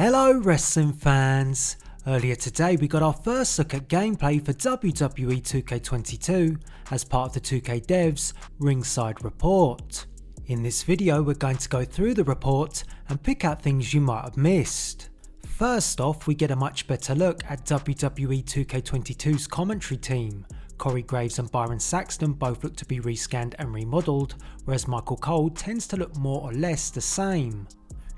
Hello wrestling fans! Earlier today we got our first look at gameplay for WWE 2K22 as part of the 2K devs Ringside Report. In this video we're going to go through the report and pick out things you might have missed. First off, we get a much better look at WWE 2K22's commentary team. Corey Graves and Byron Saxton both look to be rescanned and remodelled, whereas Michael Cole tends to look more or less the same.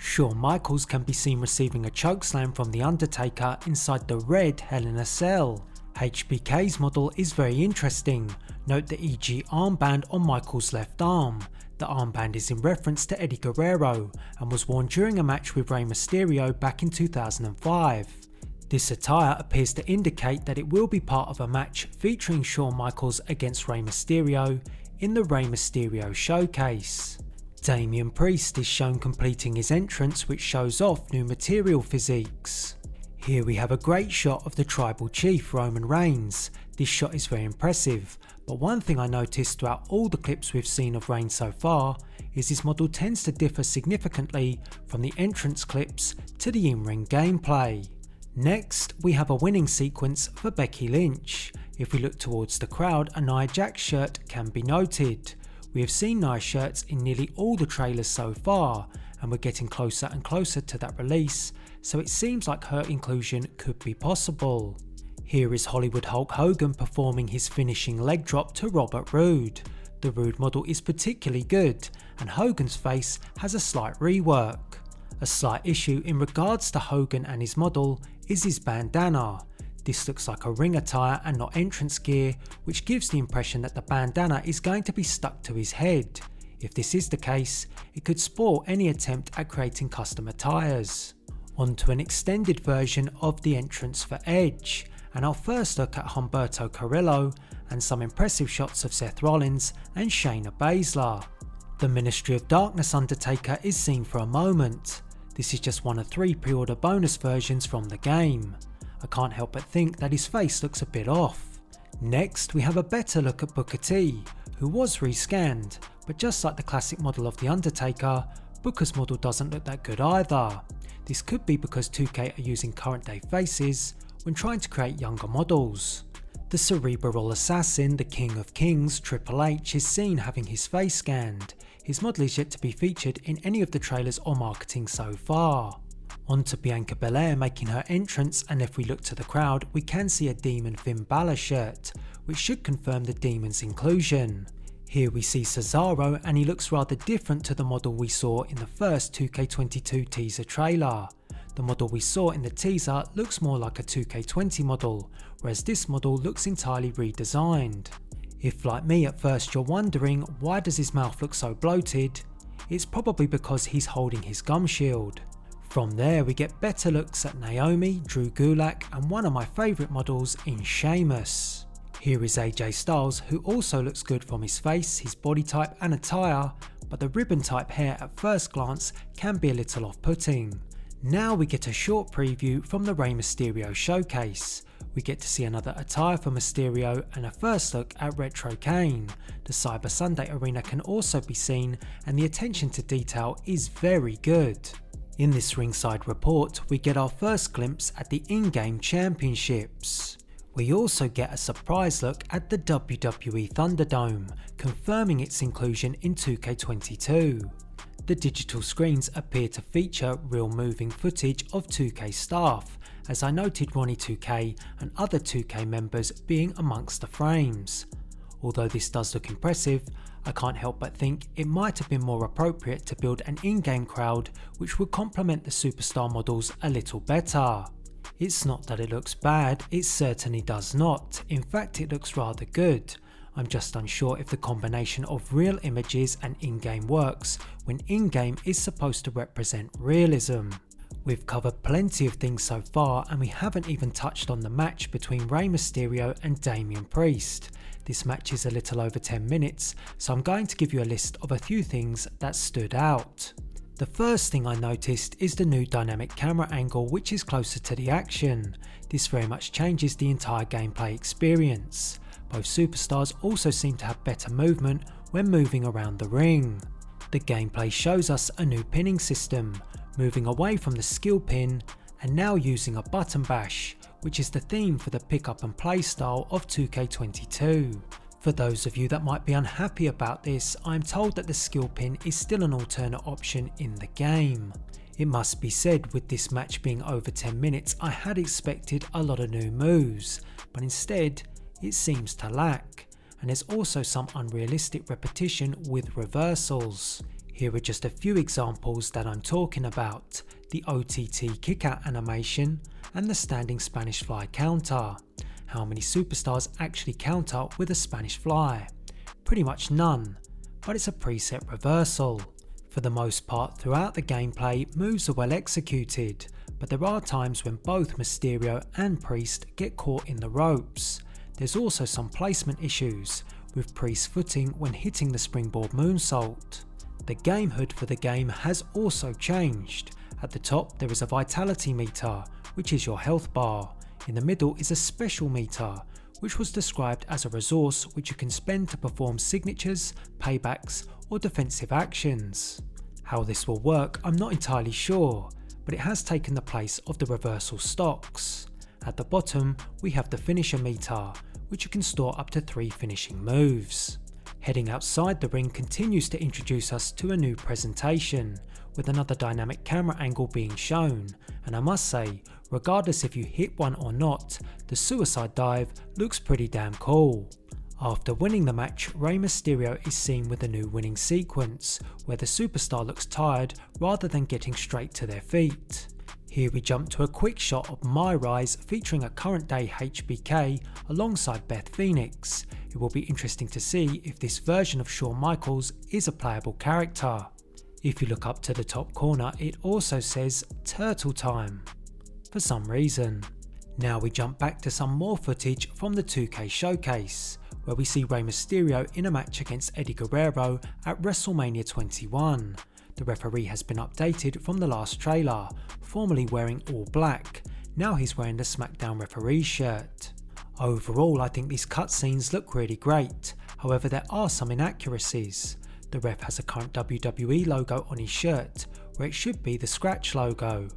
Shawn Michaels can be seen receiving a chokeslam from The Undertaker inside the red Hell in a Cell. HBK's model is very interesting. Note the EG armband on Michaels' left arm. The armband is in reference to Eddie Guerrero and was worn during a match with Rey Mysterio back in 2005. This attire appears to indicate that it will be part of a match featuring Shawn Michaels against Rey Mysterio in the Rey Mysterio showcase. Damian Priest is shown completing his entrance, which shows off new material physiques. Here we have a great shot of the tribal chief Roman Reigns. This shot is very impressive, but one thing I noticed throughout all the clips we've seen of Reigns so far is his model tends to differ significantly from the entrance clips to the in-ring gameplay. Next, we have a winning sequence for Becky Lynch. If we look towards the crowd, a Nia Jax shirt can be noted. We have seen Nia shirts in nearly all the trailers so far, and we're getting closer and closer to that release, so it seems like her inclusion could be possible. Here is Hollywood Hulk Hogan performing his finishing leg drop to Robert Roode. The Roode model is particularly good, and Hogan's face has a slight rework. A slight issue in regards to Hogan and his model is his bandana. This looks like a ring attire and not entrance gear, which gives the impression that the bandana is going to be stuck to his head. If this is the case, it could spoil any attempt at creating custom attires. On to an extended version of the entrance for Edge, and our first look at Humberto Carrillo and some impressive shots of Seth Rollins and Shayna Baszler. The Ministry of Darkness Undertaker is seen for a moment. This is just one of 3 pre-order bonus versions from the game. I can't help but think that his face looks a bit off. Next, we have a better look at Booker T, who was rescanned, but just like the classic model of The Undertaker, Booker's model doesn't look that good either. This could be because 2K are using current day faces when trying to create younger models. The cerebral assassin, the King of Kings, Triple H, is seen having his face scanned. His model is yet to be featured in any of the trailers or marketing so far. On to Bianca Belair making her entrance, and if we look to the crowd we can see a Demon Finn Balor shirt, which should confirm the Demon's inclusion. Here we see Cesaro, and he looks rather different to the model we saw in the first 2K22 teaser trailer. The model we saw in the teaser looks more like a 2K20 model, whereas this model looks entirely redesigned. If like me at first you're wondering why does his mouth look so bloated, it's probably because he's holding his gum shield. From there we get better looks at Naomi, Drew Gulak, and one of my favourite models in Sheamus. Here is AJ Styles, who also looks good from his face, his body type and attire, but the ribbon type hair at first glance can be a little off-putting. Now we get a short preview from the Rey Mysterio showcase. We get to see another attire for Mysterio and a first look at Retro Kane. The Cyber Sunday arena can also be seen, and the attention to detail is very good. In this Ringside Report, we get our first glimpse at the in-game championships. We also get a surprise look at the WWE Thunderdome, confirming its inclusion in 2K22. The digital screens appear to feature real moving footage of 2K staff, as I noted Ronnie 2K and other 2K members being amongst the frames. Although this does look impressive, I can't help but think it might have been more appropriate to build an in-game crowd which would complement the superstar models a little better. It's not that it looks bad, it certainly does not. In fact, it looks rather good. I'm just unsure if the combination of real images and in-game works when in-game is supposed to represent realism. We've covered plenty of things so far, and we haven't even touched on the match between Rey Mysterio and Damian Priest. This match is a little over 10 minutes, so I'm going to give you a list of a few things that stood out. The first thing I noticed is the new dynamic camera angle, which is closer to the action. This very much changes the entire gameplay experience. Both superstars also seem to have better movement when moving around the ring. The gameplay shows us a new pinning system, moving away from the skill pin and now using a button bash, which is the theme for the pick up and play style of 2K22. For those of you that might be unhappy about this, I'm told that the skill pin is still an alternate option in the game. It must be said, with this match being over 10 minutes, I had expected a lot of new moves, but instead it seems to lack. And there's also some unrealistic repetition with reversals. Here are just a few examples that I'm talking about: the OTT kick out animation and the standing Spanish fly counter. How many superstars actually counter with a Spanish fly? Pretty much none, but it's a preset reversal. For the most part throughout the gameplay, moves are well executed, but there are times when both Mysterio and Priest get caught in the ropes. There's also some placement issues, with Priest's footing when hitting the springboard moonsault. The game HUD for the game has also changed. At the top there is a vitality meter, which is your health bar. In the middle is a special meter, which was described as a resource which you can spend to perform signatures, paybacks or defensive actions. How this will work I'm not entirely sure, but it has taken the place of the reversal stocks. At the bottom we have the finisher meter, which you can store up to 3 finishing moves. Heading outside the ring continues to introduce us to a new presentation, with another dynamic camera angle being shown, and I must say, regardless if you hit one or not, the suicide dive looks pretty damn cool. After winning the match, Rey Mysterio is seen with a new winning sequence, where the superstar looks tired rather than getting straight to their feet. Here we jump to a quick shot of My Rise featuring a current day HBK alongside Beth Phoenix. It will be interesting to see if this version of Shawn Michaels is a playable character. If you look up to the top corner, it also says Turtle Time for some reason. Now we jump back to some more footage from the 2K showcase, where we see Rey Mysterio in a match against Eddie Guerrero at WrestleMania 21. The referee has been updated from the last trailer, formerly wearing all black. Now he's wearing the SmackDown referee shirt. Overall, I think these cutscenes look really great, however there are some inaccuracies. The ref has a current WWE logo on his shirt, where it should be the Scratch logo.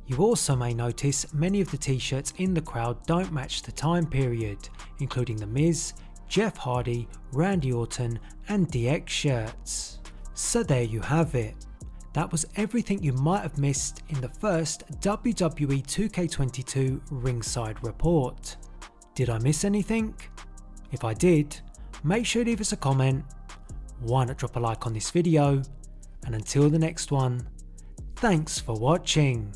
You also may notice many of the t-shirts in the crowd don't match the time period, including The Miz, Jeff Hardy, Randy Orton and DX shirts. So there you have it. That was everything you might have missed in the first WWE 2K22 Ringside Report. Did I miss anything? If I did, make sure to leave us a comment, why not drop a like on this video, and until the next one, thanks for watching.